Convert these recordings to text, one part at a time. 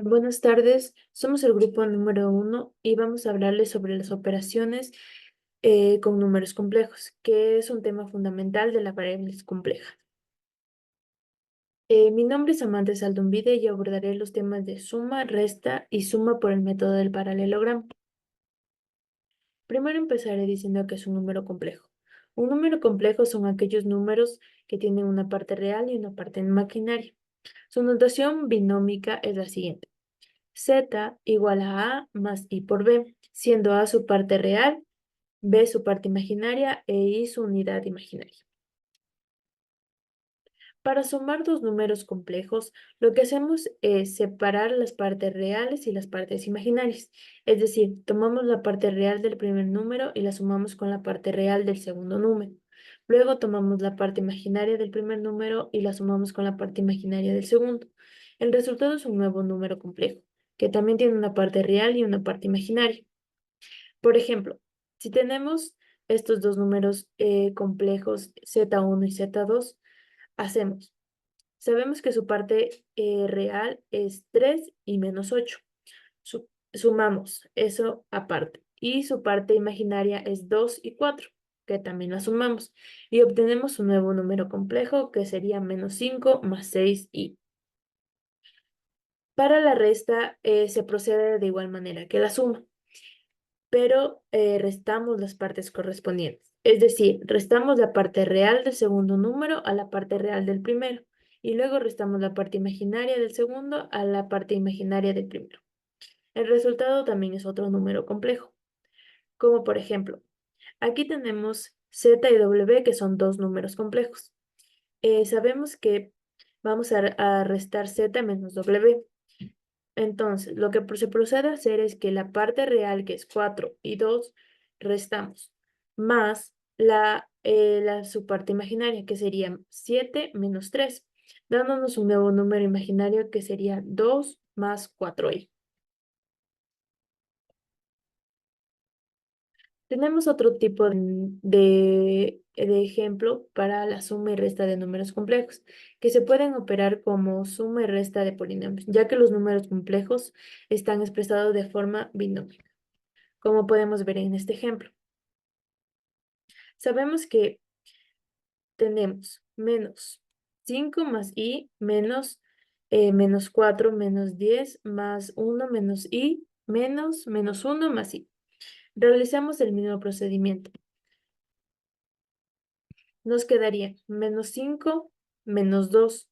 Buenas tardes, somos el grupo número uno y vamos a hablarles sobre las operaciones con números complejos, que es un tema fundamental de la variables compleja. Mi nombre es Amanda Saldumbide y abordaré los temas de suma, resta y suma por el método del paralelogramo. Primero empezaré diciendo que es un número complejo. Un número complejo son aquellos números que tienen una parte real y una parte imaginaria. Su notación binómica es la siguiente. Z igual a A más I por B, siendo A su parte real, B su parte imaginaria e I su unidad imaginaria. Para sumar dos números complejos, lo que hacemos es separar las partes reales y las partes imaginarias. Es decir, tomamos la parte real del primer número y la sumamos con la parte real del segundo número. Luego tomamos la parte imaginaria del primer número y la sumamos con la parte imaginaria del segundo. El resultado es un nuevo número complejo, que también tiene una parte real y una parte imaginaria. Por ejemplo, si tenemos estos dos números complejos Z1 y Z2, hacemos. Sabemos que su parte real es 3 y menos 8. Sumamos eso aparte. Y su parte imaginaria es 2 y 4, que también la sumamos. Y obtenemos un nuevo número complejo que sería menos 5 más 6i. Para la resta se procede de igual manera que la suma, pero restamos las partes correspondientes. Es decir, restamos la parte real del segundo número a la parte real del primero, y luego restamos la parte imaginaria del segundo a la parte imaginaria del primero. El resultado también es otro número complejo, como por ejemplo, aquí tenemos Z y W, que son dos números complejos. Sabemos que vamos a restar Z menos W. Entonces, lo que se procede a hacer es que la parte real, que es 4 y 2 restamos, más su parte imaginaria, que sería 7 menos 3, dándonos un nuevo número imaginario que sería 2 más 4i. Tenemos otro tipo de ejemplo para la suma y resta de números complejos, que se pueden operar como suma y resta de polinomios, ya que los números complejos están expresados de forma binómica, como podemos ver en este ejemplo. Sabemos que tenemos menos 5 más i menos 4 menos 10 más 1 menos i menos 1 más i. Realizamos el mismo procedimiento. Nos quedaría menos 5 menos 2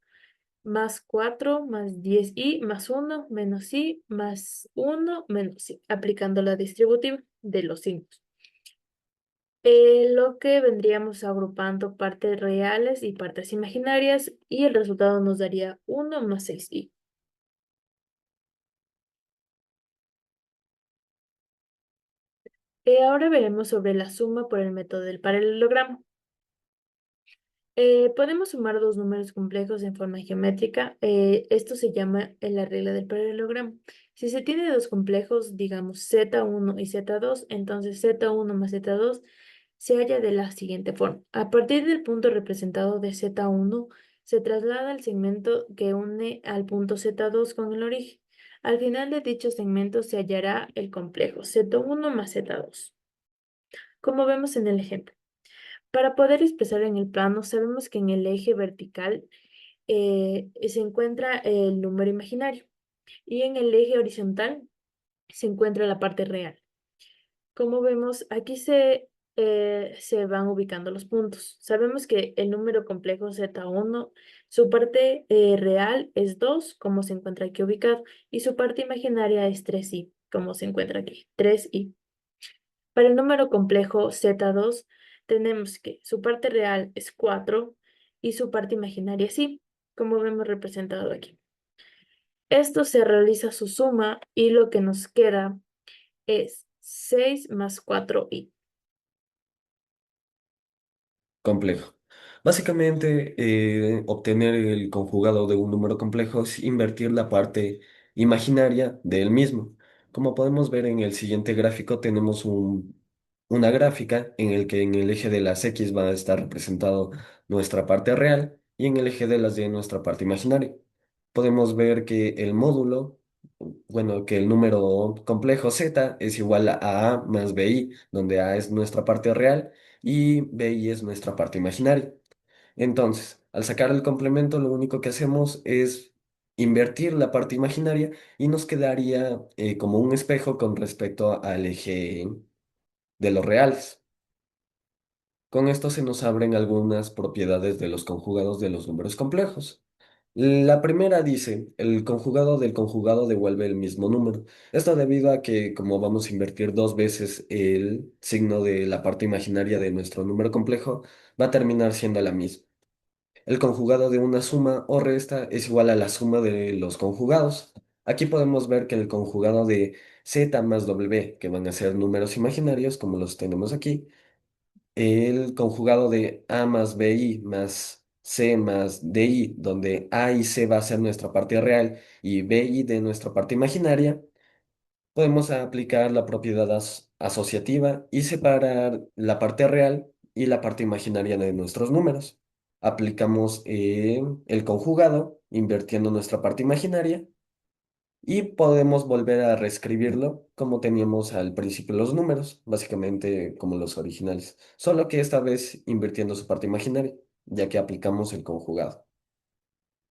más 4 más 10i más 1 menos i más 1 menos i, aplicando la distributiva de los signos. Lo que vendríamos agrupando partes reales y partes imaginarias y el resultado nos daría 1 más 6i. Ahora veremos sobre la suma por el método del paralelogramo. Podemos sumar dos números complejos en forma geométrica. Esto se llama la regla del paralelogramo. Si se tiene dos complejos, digamos Z1 y Z2, entonces Z1 más Z2 se halla de la siguiente forma. A partir del punto representado de Z1, se traslada el segmento que une al punto Z2 con el origen. Al final de dicho segmento se hallará el complejo Z1 más Z2, como vemos en el ejemplo. Para poder expresar en el plano, sabemos que en el eje vertical se encuentra el número imaginario y en el eje horizontal se encuentra la parte real. Como vemos, aquí se van ubicando los puntos. Sabemos que el número complejo Z1, su parte real es 2, como se encuentra aquí ubicado, y su parte imaginaria es 3i, como se encuentra aquí, 3i. Para el número complejo Z2, tenemos que su parte real es 4 y su parte imaginaria es i, como vemos representado aquí. Esto se realiza su suma y lo que nos queda es 6 más 4i. Complejo. Básicamente, obtener el conjugado de un número complejo es invertir la parte imaginaria del mismo. Como podemos ver en el siguiente gráfico, tenemos una gráfica en el que en el eje de las X va a estar representado nuestra parte real y en el eje de las Y nuestra parte imaginaria. Podemos ver que el módulo bueno, que el número complejo z es igual a más bi, donde a es nuestra parte real y bi es nuestra parte imaginaria. Entonces, al sacar el complemento, lo único que hacemos es invertir la parte imaginaria y nos quedaría como un espejo con respecto al eje de los reales. Con esto se nos abren algunas propiedades de los conjugados de los números complejos. La primera dice, el conjugado del conjugado devuelve el mismo número. Esto debido a que como vamos a invertir dos veces el signo de la parte imaginaria de nuestro número complejo, va a terminar siendo la misma. El conjugado de una suma o resta es igual a la suma de los conjugados. Aquí podemos ver que el conjugado de z más w, que van a ser números imaginarios, como los tenemos aquí, el conjugado de A más BI más C más DI, donde A y C va a ser nuestra parte real y BI de nuestra parte imaginaria, podemos aplicar la propiedad asociativa y separar la parte real y la parte imaginaria de nuestros números. Aplicamos el conjugado invirtiendo nuestra parte imaginaria y podemos volver a reescribirlo como teníamos al principio los números, básicamente como los originales, solo que esta vez invirtiendo su parte imaginaria, ya que aplicamos el conjugado.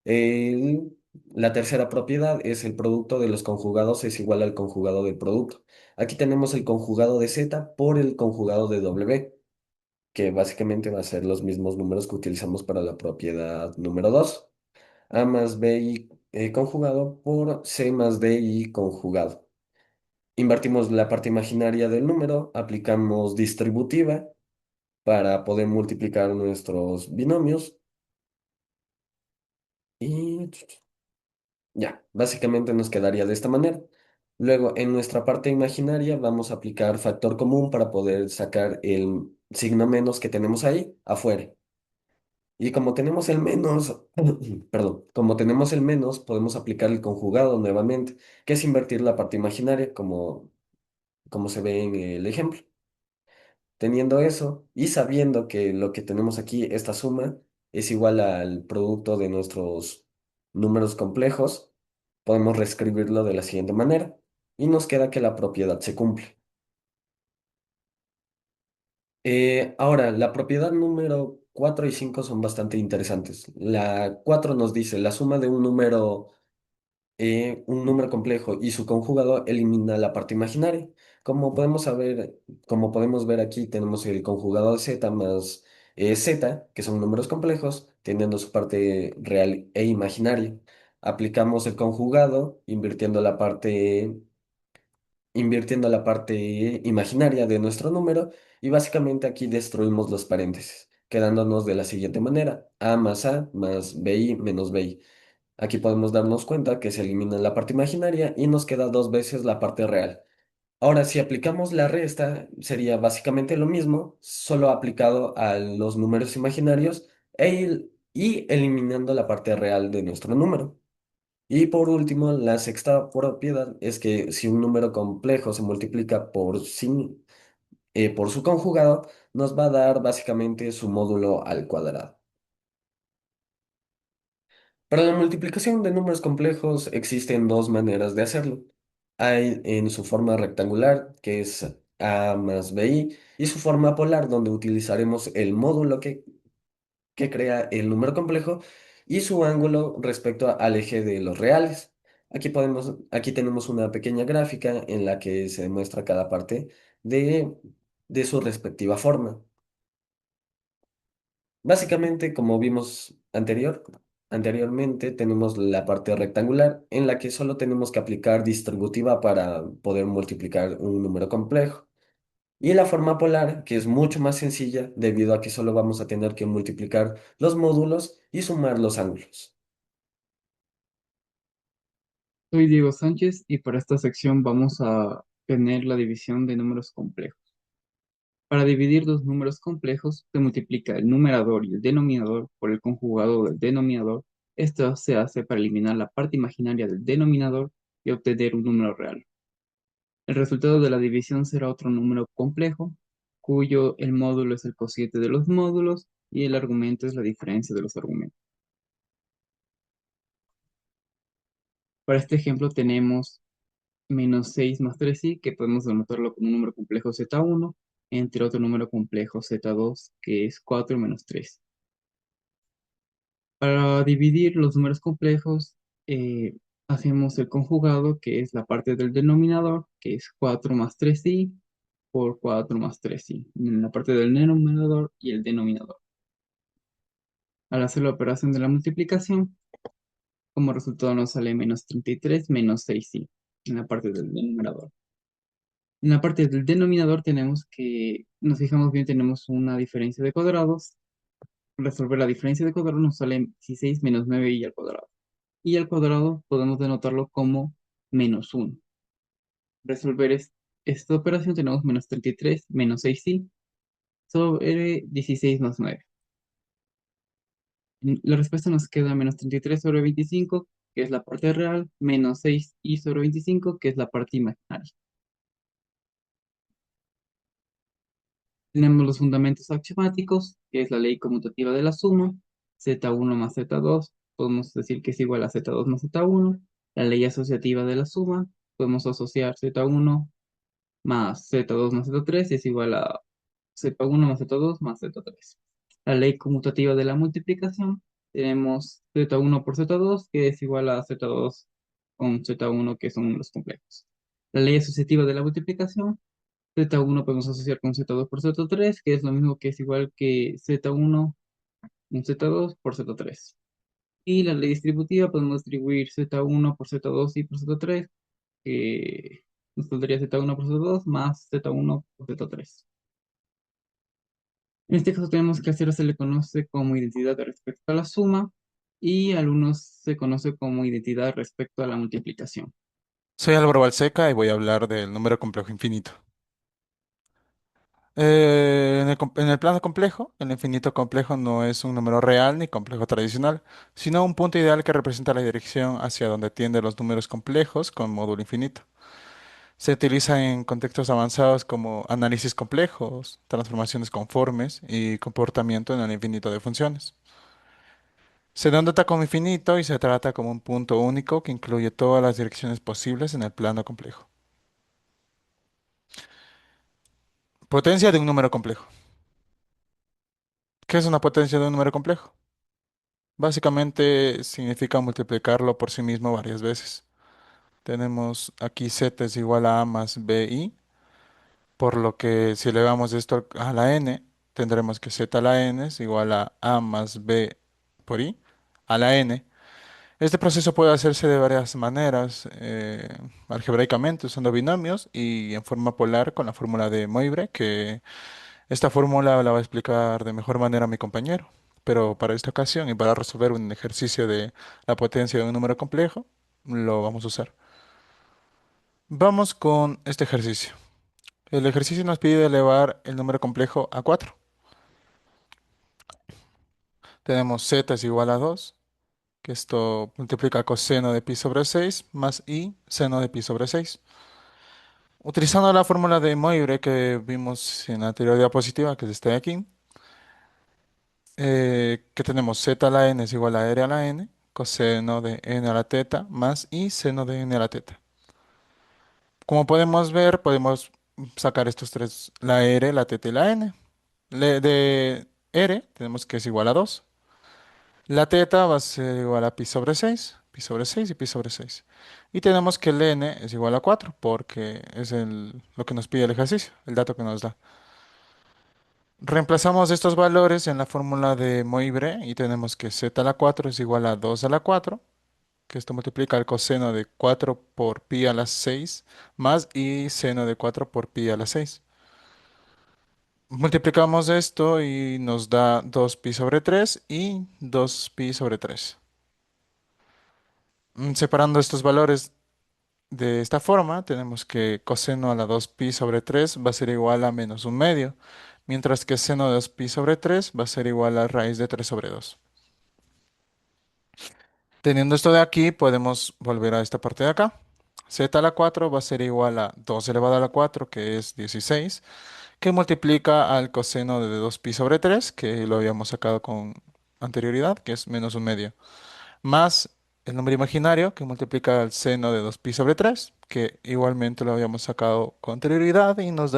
El- la tercera propiedad es el producto de los conjugados es igual al conjugado del producto. Aquí tenemos el conjugado de z por el conjugado de w, que básicamente va a ser los mismos números que utilizamos para la propiedad número 2. A más bi conjugado por c más di conjugado. Invertimos la parte imaginaria del número, aplicamos distributiva para poder multiplicar nuestros binomios y ya, básicamente nos quedaría de esta manera. Luego, en nuestra parte imaginaria vamos a aplicar factor común para poder sacar el signo menos que tenemos ahí afuera. Y como tenemos el menos, perdón, como tenemos el menos, podemos aplicar el conjugado nuevamente, que es invertir la parte imaginaria como se ve en el ejemplo. Teniendo eso y sabiendo que lo que tenemos aquí, esta suma, es igual al producto de nuestros números complejos, podemos reescribirlo de la siguiente manera y nos queda que la propiedad se cumple. Ahora, la propiedad número 4 y 5 son bastante interesantes. La 4 nos dice la suma de un número complejo y su conjugado elimina la parte imaginaria. Como podemos saber, como podemos ver aquí, tenemos el conjugado de z más z, que son números complejos, teniendo su parte real e imaginaria. Aplicamos el conjugado invirtiendo la parte imaginaria de nuestro número y básicamente aquí destruimos los paréntesis, quedándonos de la siguiente manera: a más bi menos bi. Aquí podemos darnos cuenta que se elimina la parte imaginaria y nos queda dos veces la parte real. Ahora, si aplicamos la resta, sería básicamente lo mismo, solo aplicado a los números imaginarios y eliminando la parte real de nuestro número. Y por último, la sexta propiedad es que si un número complejo se multiplica por su conjugado, nos va a dar básicamente su módulo al cuadrado. Para la multiplicación de números complejos existen dos maneras de hacerlo. Hay en su forma rectangular, que es a más bi, y su forma polar, donde utilizaremos el módulo que crea el número complejo y su ángulo respecto al eje de los reales. Aquí tenemos una pequeña gráfica en la que se demuestra cada parte de, de su respectiva forma. Básicamente, como vimos anteriormente, tenemos la parte rectangular en la que solo tenemos que aplicar distributiva para poder multiplicar un número complejo. Y la forma polar, que es mucho más sencilla debido a que solo vamos a tener que multiplicar los módulos y sumar los ángulos. Soy Diego Sánchez y para esta sección vamos a tener la división de números complejos. Para dividir dos números complejos, se multiplica el numerador y el denominador por el conjugado del denominador. Esto se hace para eliminar la parte imaginaria del denominador y obtener un número real. El resultado de la división será otro número complejo, cuyo el módulo es el cociente de los módulos y el argumento es la diferencia de los argumentos. Para este ejemplo tenemos menos 6 más 3i, que podemos denotarlo como un número complejo z1, entre otro número complejo z2, que es 4 menos 3. Para dividir los números complejos, eh, hacemos el conjugado, que es la parte del denominador, que es 4 más 3i por 4 más 3i, en la parte del numerador y el denominador. Al hacer la operación de la multiplicación, como resultado nos sale menos 33 menos 6i en la parte del numerador. En la parte del denominador tenemos que, nos fijamos bien, tenemos una diferencia de cuadrados. Resolver la diferencia de cuadrados nos sale 16 menos 9i al cuadrado. Y al cuadrado podemos denotarlo como menos 1. Resolver esta operación tenemos menos 33 menos 6i sobre 16 más 9. La respuesta nos queda menos 33 sobre 25, que es la parte real, menos 6i sobre 25, que es la parte imaginaria. Tenemos los fundamentos axiomáticos, que es la ley conmutativa de la suma, z1 más z2, podemos decir que es igual a z2 más z1. La ley asociativa de la suma, podemos asociar z1 más z2 más z3 es igual a z1 más z2 más z3. La ley conmutativa de la multiplicación, tenemos z1 por z2, que es igual a z2 con z1, que son los complejos. La ley asociativa de la multiplicación, z1 podemos asociar con z2 por z3, que es lo mismo que es igual que z1 con z2 por z3. Y la ley distributiva podemos distribuir z1 por z2 y por z3, que nos saldría z1 por z2 más z1 por z3. En este caso tenemos que hacer, se le conoce como identidad respecto a la suma y a algunos se conoce como identidad respecto a la multiplicación. Soy Álvaro Balseca y voy a hablar del número complejo infinito. En el plano complejo, el infinito complejo no es un número real ni complejo tradicional, sino un punto ideal que representa la dirección hacia donde tienden los números complejos con módulo infinito. Se utiliza en contextos avanzados como análisis complejos, transformaciones conformes y comportamiento en el infinito de funciones. Se denota como infinito y se trata como un punto único que incluye todas las direcciones posibles en el plano complejo. Potencia de un número complejo. ¿Qué es una potencia de un número complejo? Básicamente significa multiplicarlo por sí mismo varias veces. Tenemos aquí z es igual a más bi, por lo que si elevamos esto a la n, tendremos que z a la n es igual a más b por i a la n. Este proceso puede hacerse de varias maneras, algebraicamente usando binomios y en forma polar con la fórmula de Moivre, que esta fórmula la va a explicar de mejor manera mi compañero. Pero para esta ocasión y para resolver un ejercicio de la potencia de un número complejo, lo vamos a usar. Vamos con este ejercicio. El ejercicio nos pide elevar el número complejo a 4. Tenemos z es igual a 2, que esto multiplica coseno de pi sobre 6 más i seno de pi sobre 6. Utilizando la fórmula de Moivre que vimos en la anterior diapositiva, que está aquí, que tenemos z a la n es igual a r a la n, coseno de n a la teta, más i seno de n a la teta. Como podemos ver, podemos sacar estos tres, la r, la teta y la n. De r tenemos que es igual a 2. La teta va a ser igual a pi sobre 6 y pi sobre 6. Y tenemos que el n es igual a 4 porque es lo que nos pide el ejercicio, el dato que nos da. Reemplazamos estos valores en la fórmula de Moivre y tenemos que z a la 4 es igual a 2 a la 4, que esto multiplica el coseno de 4 por pi a la 6 más y seno de 4 por pi a la 6. Multiplicamos esto y nos da 2 pi sobre 3 y 2 pi sobre 3. Separando estos valores de esta forma, tenemos que coseno a la 2 pi sobre 3 va a ser igual a menos un medio, mientras que seno de 2 pi sobre 3 va a ser igual a raíz de 3 sobre 2. Teniendo esto de aquí, podemos volver a esta parte de acá. Z a la 4 va a ser igual a 2 elevado a la 4, que es 16, que multiplica al coseno de 2 pi sobre 3, que lo habíamos sacado con anterioridad, que es menos un medio, más el número imaginario que multiplica el seno de 2pi sobre 3, que igualmente lo habíamos sacado con anterioridad y nos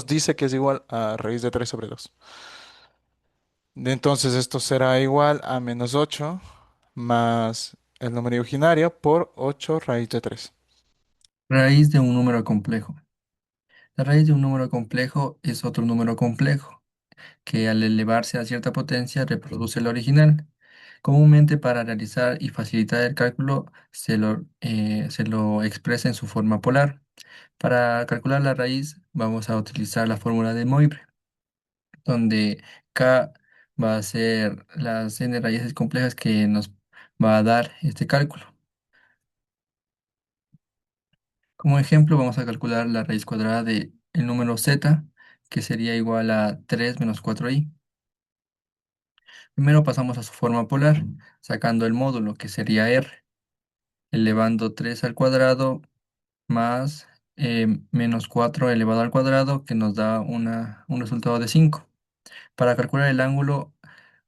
dice que es igual a raíz de 3 sobre 2. Entonces esto será igual a -8 más el número imaginario por 8 raíz de 3. Raíz de un número complejo. La raíz de un número complejo es otro número complejo, que al elevarse a cierta potencia reproduce el original. Comúnmente para realizar y facilitar el cálculo se lo expresa en su forma polar. Para calcular la raíz vamos a utilizar la fórmula de Moivre, donde K va a ser las n raíces complejas que nos va a dar este cálculo. Como ejemplo, vamos a calcular la raíz cuadrada del número z, que sería igual a 3 menos 4i. Primero pasamos a su forma polar, sacando el módulo, que sería r, elevando 3 al cuadrado más menos 4 elevado al cuadrado, que nos da un resultado de 5. Para calcular el ángulo,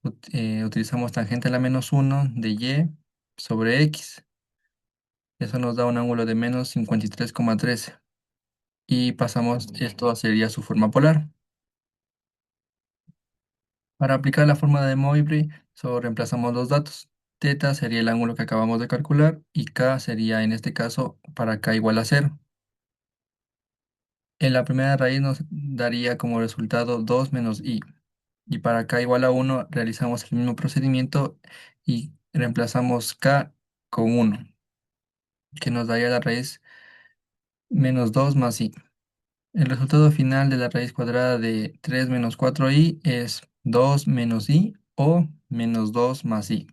utilizamos tangente a la -1 de y sobre x. Eso nos da un ángulo de -53,13. Y pasamos, esto sería su forma polar. Para aplicar la fórmula de Moivre, solo reemplazamos los datos. Teta sería el ángulo que acabamos de calcular y K sería en este caso para K igual a 0. En la primera raíz nos daría como resultado 2 menos i. Y para K igual a 1 realizamos el mismo procedimiento y reemplazamos K con 1, que nos daría la raíz menos 2 más i. El resultado final de la raíz cuadrada de 3 menos 4i es 2 menos i o menos 2 más i.